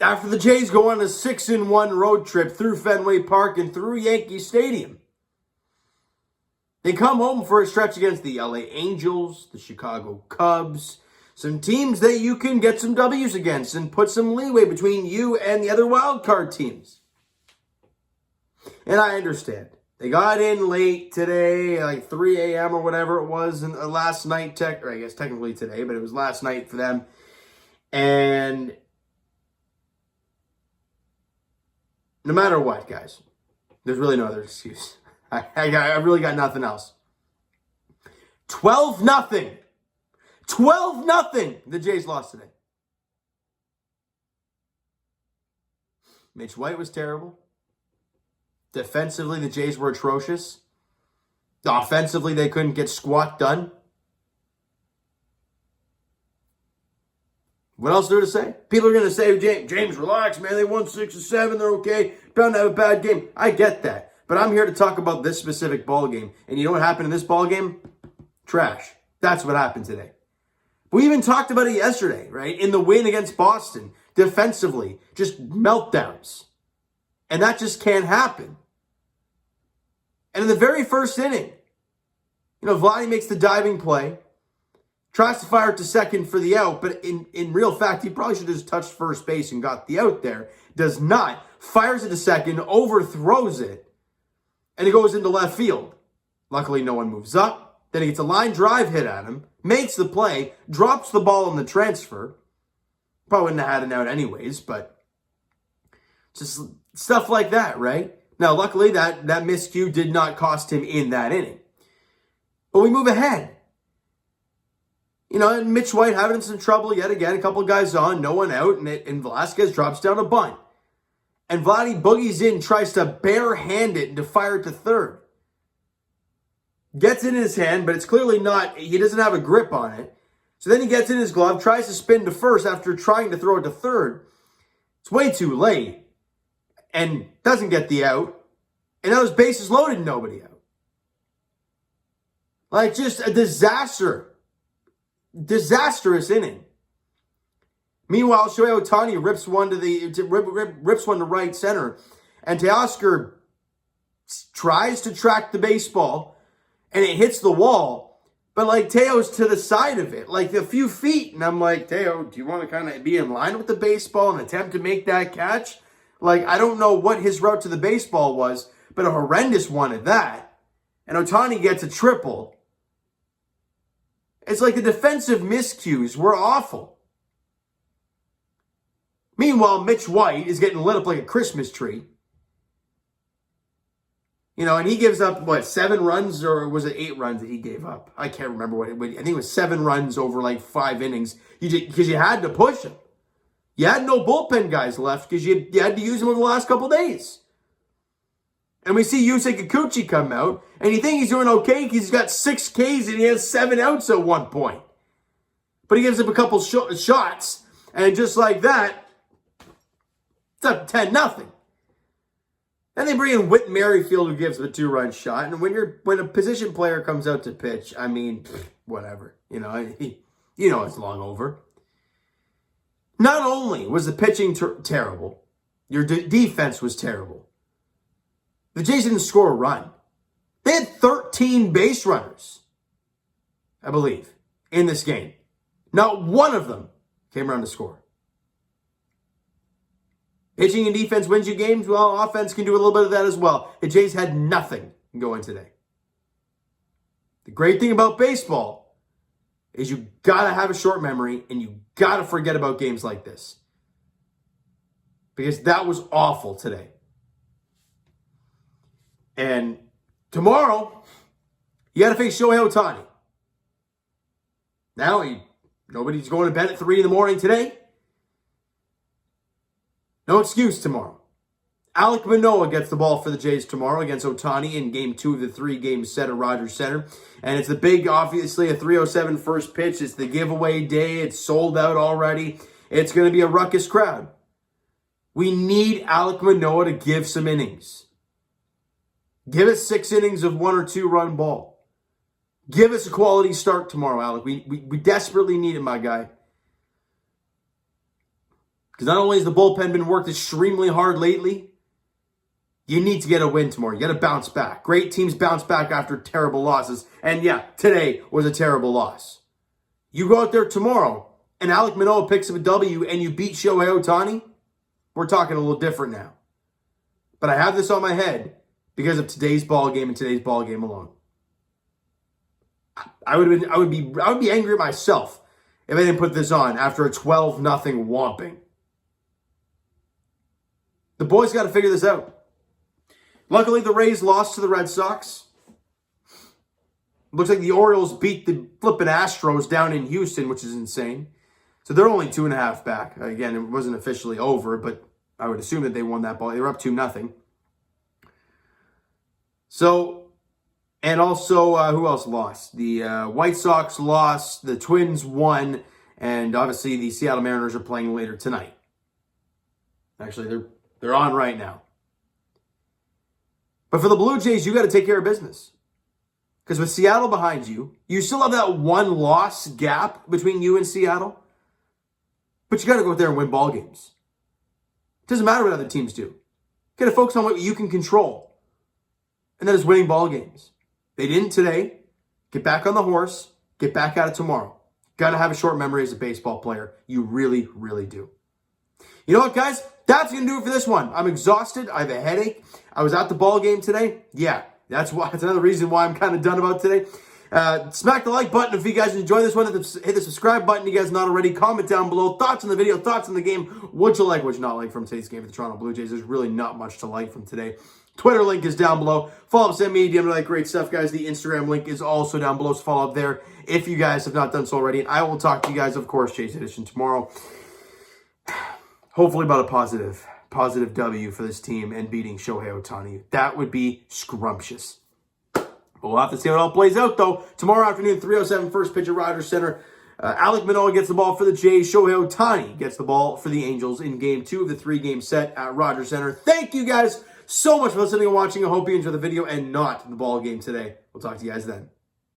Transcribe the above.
after the Jays go on a 6-1 road trip through Fenway Park and through Yankee Stadium. They come home for a stretch against the LA Angels, the Chicago Cubs, some teams that you can get some W's against and put some leeway between you and the other wild card teams. And I understand. They got in late today, like 3 a.m. or whatever it was, and last night, or I guess technically today, but it was last night for them. And no matter what, guys, there's really no other excuse. I really got nothing else. 12-0. 12-0. The Jays lost today. Mitch White was terrible. Defensively, the Jays were atrocious. Offensively, they couldn't get squat done. What else is there to say? People are going to say, James, relax, man. They won 6-7. They're okay. Bound to have a bad game. I get that. But I'm here to talk about this specific ball game. And you know what happened in this ball game? Trash. That's what happened today. We even talked about it yesterday, right? In the win against Boston, defensively, just meltdowns. And that just can't happen. And in the very first inning, Vladdy makes the diving play, tries to fire it to second for the out, but in real fact, he probably should have just touched first base and got the out there. Does not. Fires it to second, overthrows it, and it goes into left field. Luckily, no one moves up. Then he gets a line drive hit at him, makes the play, drops the ball in the transfer. Probably wouldn't have had an out anyways, but just stuff like that, right? Now, luckily, that miscue did not cost him in that inning. But we move ahead. And Mitch White having some trouble yet again. A couple guys on, no one out, and Velasquez drops down a bunt. And Vladdy boogies in, tries to barehand it and to fire it to third. Gets it in his hand, but it's clearly not, he doesn't have a grip on it. So then he gets in his glove, tries to spin to first after trying to throw it to third. It's way too late. And doesn't get the out. And now his base is loaded, nobody out. Like, just a disaster. Disastrous inning. Meanwhile, Shohei Ohtani rips one to right center. And Teoscar tries to track the baseball. And it hits the wall. But, Teo's to the side of it. A few feet. And I'm like, Teo, do you want to kind of be in line with the baseball and attempt to make that catch? I don't know what his route to the baseball was, but a horrendous one at that. And Ohtani gets a triple. It's like the defensive miscues were awful. Meanwhile, Mitch White is getting lit up like a Christmas tree. And he gives up, 7 runs, or was it 8 runs that he gave up? I can't remember I think it was 7 runs over 5 innings because you had to push him. You had no bullpen guys left because you had to use them over the last couple days. And we see Yusei Kikuchi come out, and you think he's doing okay because he's got 6 Ks and he has 7 outs at one point. But he gives up a couple shots, and just like that, it's up 10-0. Then they bring in Whit Merrifield, who gives up a 2-run shot. And when a position player comes out to pitch, I mean, whatever. It's long over. Not only was the pitching terrible, your defense was terrible. The Jays didn't score a run. They had 13 base runners, I believe, in this game. Not one of them came around to score. Pitching and defense wins you games. Well, offense can do a little bit of that as well. The Jays had nothing going today. The great thing about baseball is you got to have a short memory and you got to forget about games like this. Because that was awful today. And tomorrow, you got to face Shohei Ohtani. Now, nobody's going to bed at 3 in the morning today. No excuse tomorrow. Alek Manoah gets the ball for the Jays tomorrow against Ohtani in Game 2 of the 3-game set at Rogers Center. And it's the big, obviously, a 3:07 first pitch. It's the giveaway day. It's sold out already. It's going to be a ruckus crowd. We need Alek Manoah to give some innings. Give us 6 innings of 1 or 2 run ball. Give us a quality start tomorrow, Alek. We desperately need it, my guy. Because not only has the bullpen been worked extremely hard lately, you need to get a win tomorrow. You got to bounce back. Great teams bounce back after terrible losses. And yeah, today was a terrible loss. You go out there tomorrow and Alek Manoah picks up a W and you beat Shohei Ohtani, we're talking a little different now. But I have this on my head because of today's ball game and today's ball game alone. I would be angry at myself if I didn't put this on after a 12-0 whomping. The boys got to figure this out. Luckily, the Rays lost to the Red Sox. Looks like the Orioles beat the flippin' Astros down in Houston, which is insane. So they're only 2.5 back. Again, it wasn't officially over, but I would assume that they won that ball. They were up 2-0. So, and also, who else lost? The White Sox lost, the Twins won, and obviously the Seattle Mariners are playing later tonight. Actually, they're on right now. But for the Blue Jays, you got to take care of business. Because with Seattle behind you, you still have that one loss gap between you and Seattle. But you got to go out there and win ball games. It doesn't matter what other teams do. You got to focus on what you can control. And that is winning ball games. They didn't today. Get back on the horse. Get back at it tomorrow. Got to have a short memory as a baseball player. You really, really do. You know what, guys? That's going to do it for this one. I'm exhausted. I have a headache. I was at the ball game today. Yeah, that's another reason why I'm kind of done about today. Smack the like button if you guys enjoy this one. Hit the subscribe button if you guys not already. Comment down below. Thoughts on the video. Thoughts on the game. What you like, what you not like from today's game for the Toronto Blue Jays. There's really not much to like from today. Twitter link is down below. Follow up, send me a DM to like great stuff, guys. The Instagram link is also down below, so follow up there if you guys have not done so already. And I will talk to you guys, of course, Jays Edition tomorrow. Hopefully about a positive W for this team and beating Shohei Ohtani. That would be scrumptious. But we'll have to see how it all plays out, though. Tomorrow afternoon, 3:07, first pitch at Rogers Center. Alek Manoah gets the ball for the Jays. Shohei Ohtani gets the ball for the Angels in Game 2 of the 3-game set at Rogers Center. Thank you guys so much for listening and watching. I hope you enjoyed the video and not the ball game today. We'll talk to you guys then.